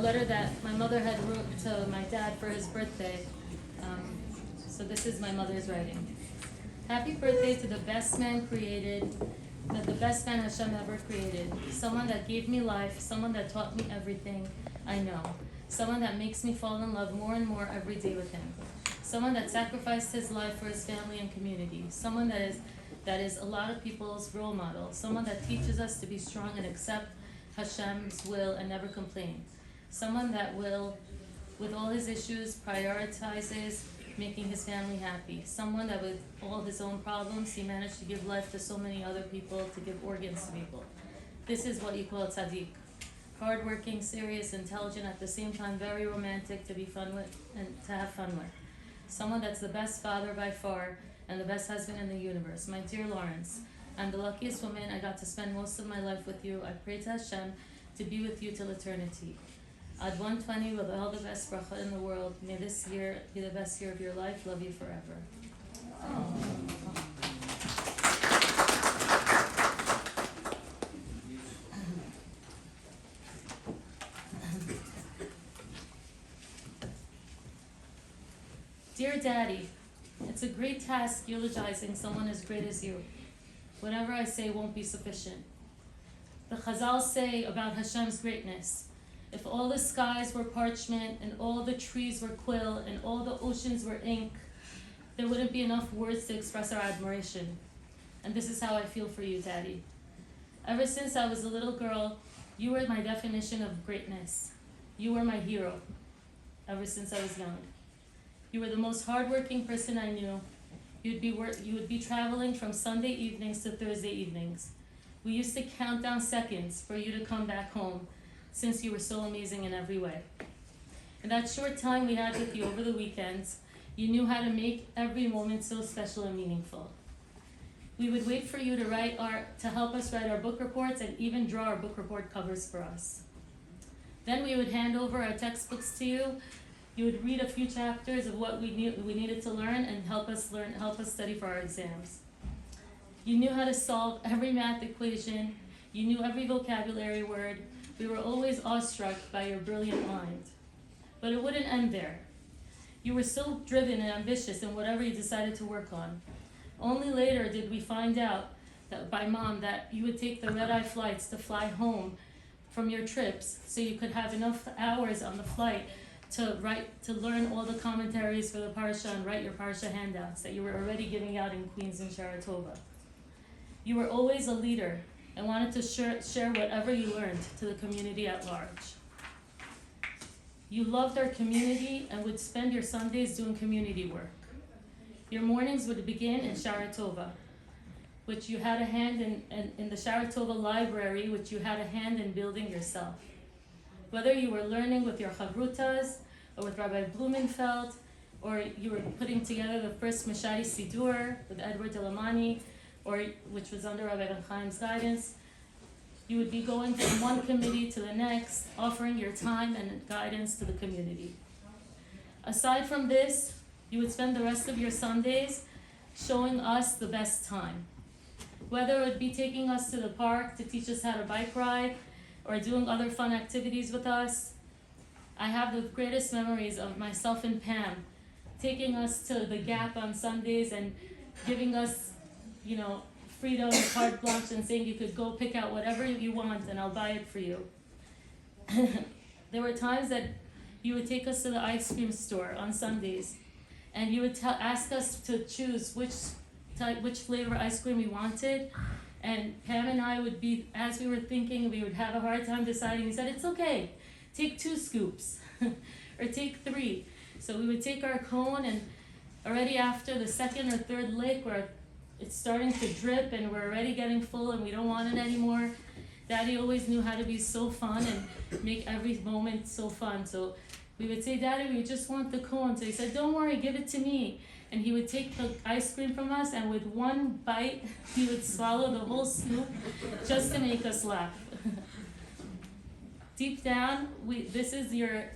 letter that my mother had wrote to my dad for his birthday. So this is my mother's writing. Happy birthday to the best man created, the best man Hashem ever created. Someone that gave me life, someone that taught me everything I know. Someone that makes me fall in love more and more every day with him. Someone that sacrificed his life for his family and community. Someone that is a lot of people's role model. Someone that teaches us to be strong and accept Hashem's will and never complain. Someone that will, with all his issues, prioritizes making his family happy. Someone that with all his own problems, he managed to give life to so many other people, to give organs to people. This is what you call a tzaddik. Hardworking, serious, intelligent, at the same time very romantic, to be fun with and to have fun with. Someone that's the best father by far and the best husband in the universe. My dear Lawrence, I'm the luckiest woman. I got to spend most of my life with you. I pray to Hashem to be with you till eternity. Ad 120 with all the best bracha in the world. May this year be the best year of your life. Love you forever. Dear Daddy, it's a great task eulogizing someone as great as you. Whatever I say won't be sufficient. The Chazal say about Hashem's greatness, if all the skies were parchment and all the trees were quill and all the oceans were ink, there wouldn't be enough words to express our admiration. And this is how I feel for you, Daddy. Ever since I was a little girl, you were my definition of greatness. You were my hero, ever since I was young. You were the most hardworking person I knew. You would be traveling from Sunday evenings to Thursday evenings. We used to count down seconds for you to come back home, since you were so amazing in every way. In that short time we had with you over the weekends, you knew how to make every moment so special and meaningful. We would wait for you to help us write our book reports and even draw our book report covers for us. Then we would hand over our textbooks to you. You would read a few chapters of what we needed to learn and help us study for our exams. You knew how to solve every math equation. You knew every vocabulary word. We were always awestruck by your brilliant mind. But it wouldn't end there. You were so driven and ambitious in whatever you decided to work on. Only later did we find out that by Mom that you would take the red-eye flights to fly home from your trips so you could have enough hours on the flight to learn all the commentaries for the Parsha and write your Parsha handouts that you were already giving out in Queens and Saratova. You were always a leader and wanted to share whatever you learned to the community at large. You loved our community and would spend your Sundays doing community work. Your mornings would begin in Saratova, which you had a hand in the Saratova library, which you had a hand in building yourself. Whether you were learning with your chavrutas, or with Rabbi Blumenfeld, or you were putting together the first Mashari Sidur with Edward Delamani, which was under Rabbi Ben Chaim's guidance, you would be going from one committee to the next, offering your time and guidance to the community. Aside from this, you would spend the rest of your Sundays showing us the best time. Whether it would be taking us to the park to teach us how to bike ride, or doing other fun activities with us. I have the greatest memories of myself and Pam taking us to the Gap on Sundays and giving us, freedom, carte blanche, and saying you could go pick out whatever you want and I'll buy it for you. There were times that you would take us to the ice cream store on Sundays and you would ask us to choose which flavor ice cream we wanted. And Pam and I would be, as we were thinking, we would have a hard time deciding. We said, it's okay, take 2 scoops or take 3. So we would take our cone and already after the second or third lick where it's starting to drip and we're already getting full and we don't want it anymore, Daddy always knew how to be so fun and make every moment so fun. So we would say, Daddy, we just want the cone. So he said, don't worry, give it to me. And he would take the ice cream from us, and with one bite, he would swallow the whole scoop just to make us laugh. Deep down, this is your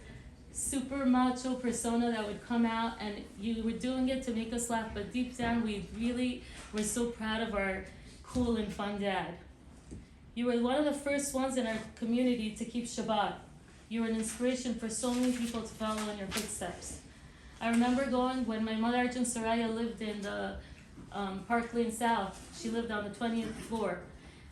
super macho persona that would come out, and you were doing it to make us laugh, but deep down, we really were so proud of our cool and fun dad. You were one of the first ones in our community to keep Shabbat. You were an inspiration for so many people to follow in your footsteps. I remember going when my mother Arjun Saraya lived in the Park Lane South. She lived on the 20th floor.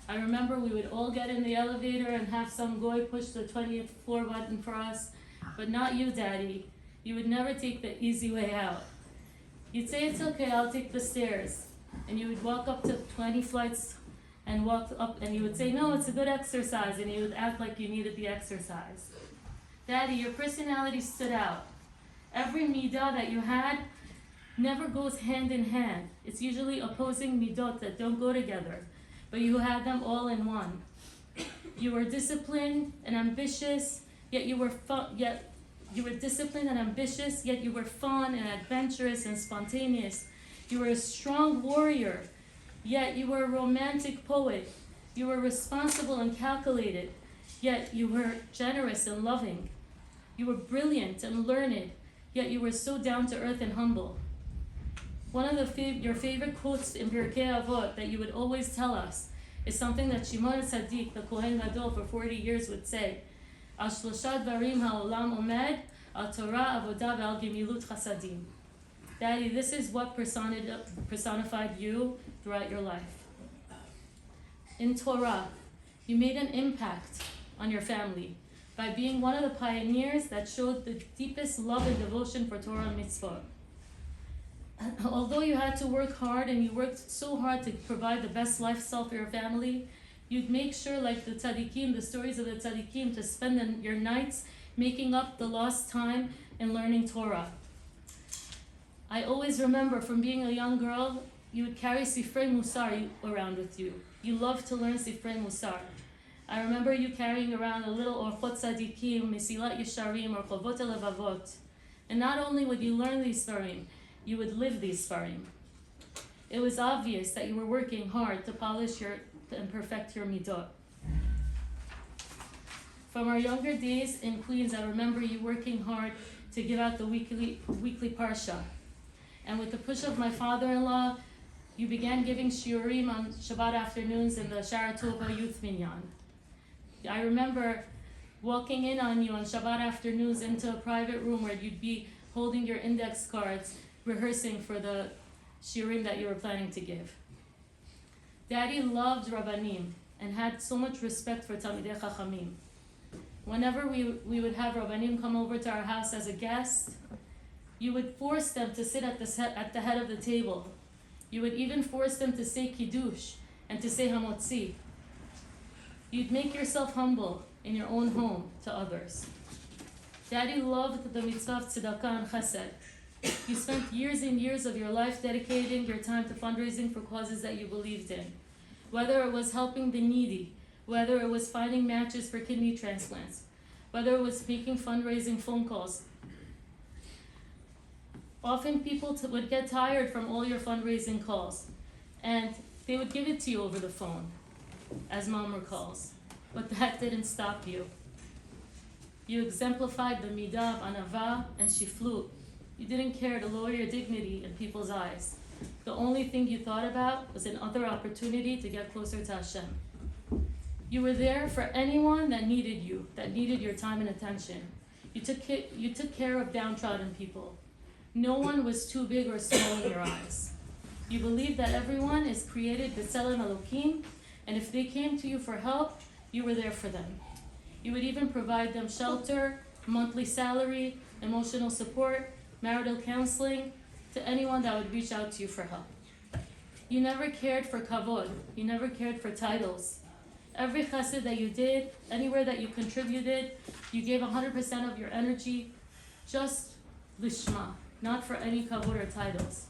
I remember we would all get in the elevator and have some goy push the 20th floor button for us, but not you, Daddy. You would never take the easy way out. You'd say, it's okay, I'll take the stairs. And you would walk up to 20 flights and walk up, and you would say, no, it's a good exercise, and you would act like you needed the exercise. Daddy, your personality stood out. Every midah that you had never goes hand in hand. It's usually opposing midot that don't go together, but you had them all in one. You were disciplined and ambitious, yet you were disciplined and ambitious, yet you were fun and adventurous and spontaneous. You were a strong warrior, yet you were a romantic poet. You were responsible and calculated, yet you were generous and loving. You were brilliant and learned, yet you were so down to earth and humble. One of your favorite quotes in Pirkei Avot that you would always tell us is something that Shimon Tzaddik, the Kohen Gadol for 40 years, would say. Al shlosha dvarim ha'olam omed, al Torah, avodah, ve'al gemilut chasadim. Daddy, this is what personified you throughout your life. In Torah, you made an impact on your family by being one of the pioneers that showed the deepest love and devotion for Torah and mitzvot. Although you had to work hard and you worked so hard to provide the best lifestyle for your family, you'd make sure, like the tzaddikim, the stories of the tzaddikim, to spend your nights making up the lost time in learning Torah. I always remember from being a young girl, you would carry Sifrei Musar around with you. You loved to learn Sifrei Musar. I remember you carrying around a little Orchot Tzadikim, Mesilat Yesharim, or Chovot Levavot. And not only would you learn these Sfarim, you would live these Sfarim. It was obvious that you were working hard to polish and perfect your midot. From our younger days in Queens, I remember you working hard to give out the weekly parsha. And with the push of my father-in-law, you began giving shiurim on Shabbat afternoons in the Shara Tova Youth Minyan. I remember walking in on you on Shabbat afternoons into a private room where you'd be holding your index cards, rehearsing for the shiurim that you were planning to give. Daddy loved Rabbanim and had so much respect for Talmidei Chachamim. Whenever we would have Rabbanim come over to our house as a guest, you would force them to sit at the head of the table. You would even force them to say Kiddush and to say Hamotzi. You'd make yourself humble in your own home to others. Daddy loved the mitzvah of tzedakah and chesed. You spent years and years of your life dedicating your time to fundraising for causes that you believed in. Whether it was helping the needy, whether it was finding matches for kidney transplants, whether it was making fundraising phone calls. Often people would get tired from all your fundraising calls, and they would give it to you over the phone, as Mom recalls. But that didn't stop you. You exemplified the midah of anava and shiflut. You didn't care to lower your dignity in people's eyes. The only thing you thought about was another opportunity to get closer to Hashem. You were there for anyone that needed you, that needed your time and attention. You took care of downtrodden people. No one was too big or small in your eyes. You believed that everyone is created b'tselem Elokim, and if they came to you for help, you were there for them. You would even provide them shelter, monthly salary, emotional support, marital counseling, to anyone that would reach out to you for help. You never cared for kavod. You never cared for titles. Every chesed that you did, anywhere that you contributed, you gave 100% of your energy just lishma, not for any kavod or titles.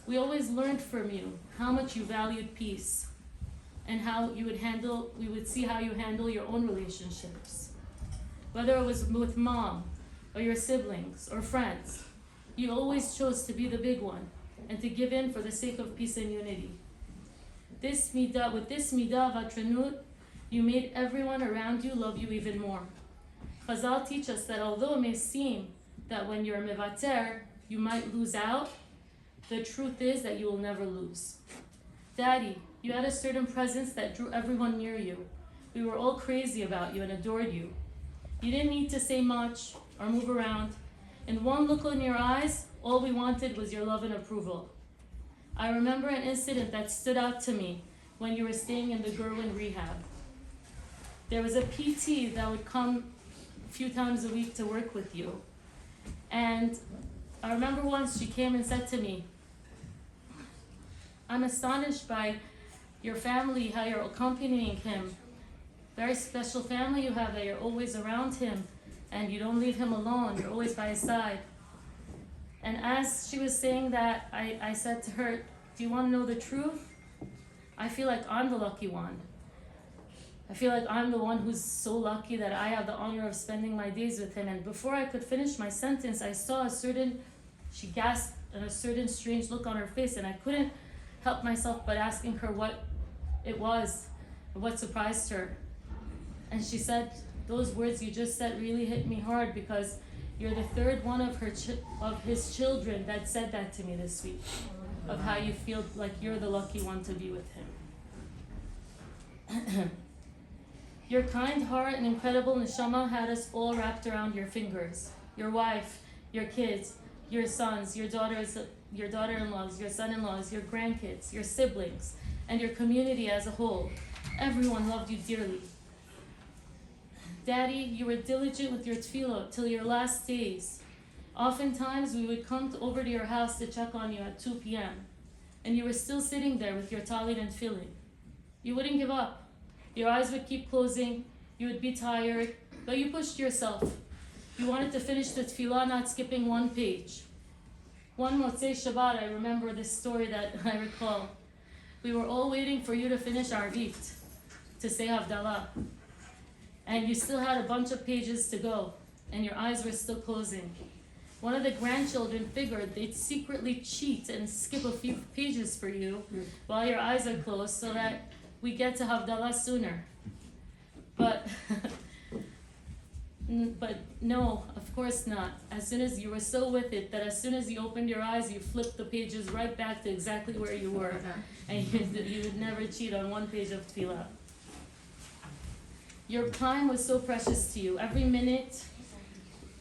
We always learned from you how much you valued peace and how you we would see how you handle your own relationships. Whether it was with mom or your siblings or friends, you always chose to be the big one and to give in for the sake of peace and unity. With this midah of atranut, you made everyone around you love you even more. Chazal teach us that although it may seem that when you're mevater, you might lose out, the truth is that you will never lose. Daddy, you had a certain presence that drew everyone near you. We were all crazy about you and adored you. You didn't need to say much or move around. In one look in your eyes, all we wanted was your love and approval. I remember an incident that stood out to me when you were staying in the Gerwin rehab. There was a PT that would come a few times a week to work with you. And I remember once she came and said to me, I'm astonished by your family, how you're accompanying him. Very special family you have, that you're always around him and you don't leave him alone, you're always by his side. And as she was saying that, I said to her, do you want to know the truth? I feel like I'm the lucky one. I feel like I'm the one who's so lucky that I have the honor of spending my days with him. And before I could finish my sentence, I saw she gasped, and a certain strange look on her face, and I couldn't help myself but asking her what it was, what surprised her. And she said, those words you just said really hit me hard, because you're the third one of his children that said that to me this week, of how you feel like you're the lucky one to be with him. Your kind heart and incredible neshama had us all wrapped around your fingers. Your wife, your kids, your sons, your daughters, your daughter-in-laws, your son-in-laws, your grandkids, your siblings, and your community as a whole. Everyone loved you dearly. Daddy, you were diligent with your tefillah till your last days. Oftentimes, we would come over to your house to check on you at 2 p.m., and you were still sitting there with your talit and tefillin. You wouldn't give up. Your eyes would keep closing, you would be tired, but you pushed yourself. You wanted to finish the tefillah, not skipping one page. One Motzei Shabbat, I remember this story that I recall. We were all waiting for you to finish Arvit, to say Havdalah. And you still had a bunch of pages to go, and your eyes were still closing. One of the grandchildren figured they'd secretly cheat and skip a few pages for you while your eyes are closed so that we get to Havdalah sooner. But no, of course not. As soon as you were so with it that as soon as you opened your eyes, you flipped the pages right back to exactly where you were. And you would never cheat on one page of tefillah. Your time was so precious to you. Every minute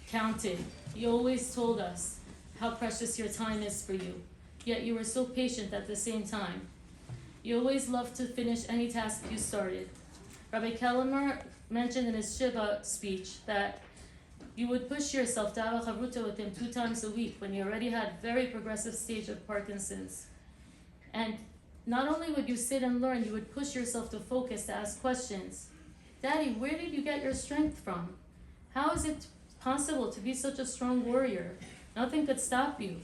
counted. You always told us how precious your time is for you. Yet you were so patient at the same time. You always loved to finish any task you started. Rabbi Kellemer mentioned in his Shiva speech that you would push yourself to have a chavruta with him 2 times a week when you already had very progressive stage of Parkinson's. And not only would you sit and learn, you would push yourself to focus, to ask questions. Daddy, where did you get your strength from? How is it possible to be such a strong warrior? Nothing could stop you.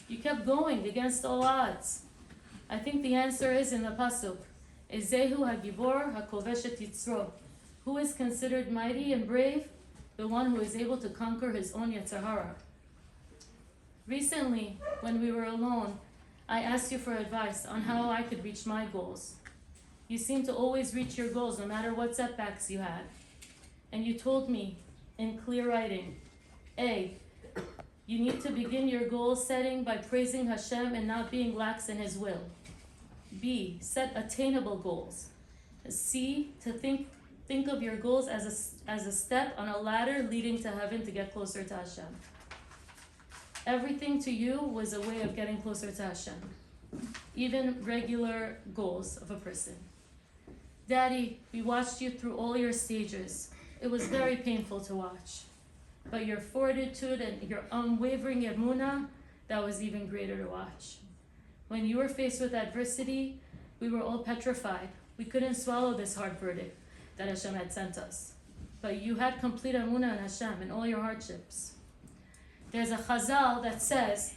You kept going against all odds. I think the answer is in the pasuk, Ezehu hagibor hakovesh et yitzro. Who is considered mighty and brave? The one who is able to conquer his own Yetzer Hara. Recently, when we were alone, I asked you for advice on how I could reach my goals. You seemed to always reach your goals no matter what setbacks you had. And you told me in clear writing, A, you need to begin your goal setting by praising Hashem and not being lax in His will. B, set attainable goals. C, to think of your goals as a step on a ladder leading to heaven to get closer to Hashem. Everything to you was a way of getting closer to Hashem. Even regular goals of a person. Daddy, we watched you through all your stages. It was very painful to watch. But your fortitude and your unwavering emunah, that was even greater to watch. When you were faced with adversity, we were all petrified. We couldn't swallow this hard verdict that Hashem had sent us. But you had complete emunah in Hashem in all your hardships. There's a chazal that says,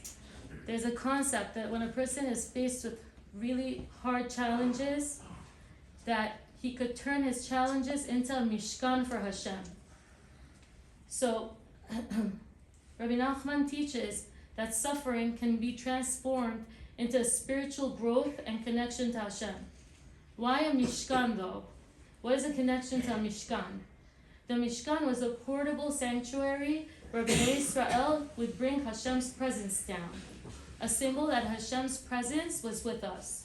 there's a concept that when a person is faced with really hard challenges, that he could turn his challenges into a mishkan for Hashem. So, Rabbi Nachman teaches that suffering can be transformed into spiritual growth and connection to Hashem. Why a mishkan though? What is a connection to a mishkan? The mishkan was a portable sanctuary where Bnei Israel would bring Hashem's presence down. A symbol that Hashem's presence was with us.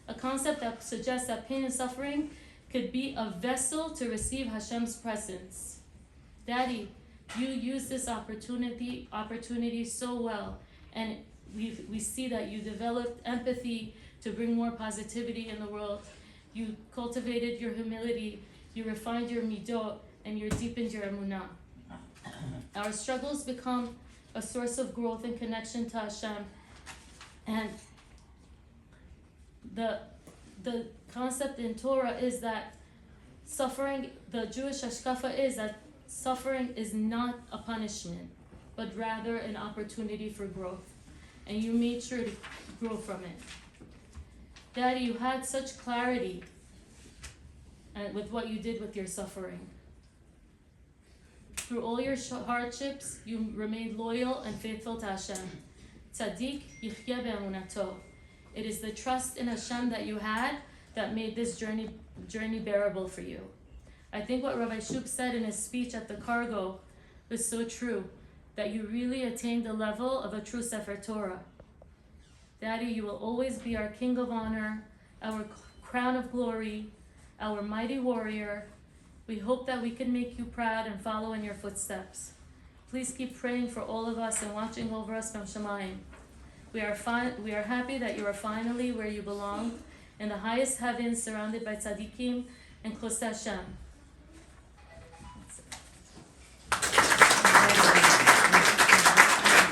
A concept that suggests that pain and suffering could be a vessel to receive Hashem's presence. Daddy, you use this opportunity so well, and we see that you developed empathy to bring more positivity in the world. You cultivated your humility, you refined your midot, and you deepened your emunah. Our struggles become a source of growth and connection to Hashem, and the concept in Torah is that suffering, the Jewish hashkafa is that suffering is not a punishment, but rather an opportunity for growth. And you made sure to grow from it. Daddy, you had such clarity with what you did with your suffering. Through all your hardships, you remained loyal and faithful to Hashem. Tzaddik yichya be'emunato. It is the trust in Hashem that you had that made this journey bearable for you. I think what Rabbi Shub said in his speech at the cargo was so true, that you really attained the level of a true Sefer Torah. Daddy, you will always be our King of Honor, our crown of glory, our mighty warrior. We hope that we can make you proud and follow in your footsteps. Please keep praying for all of us and watching over us from Shemayim. We are happy that you are finally where you belong, in the highest heavens, surrounded by tzaddikim and close to Hashem.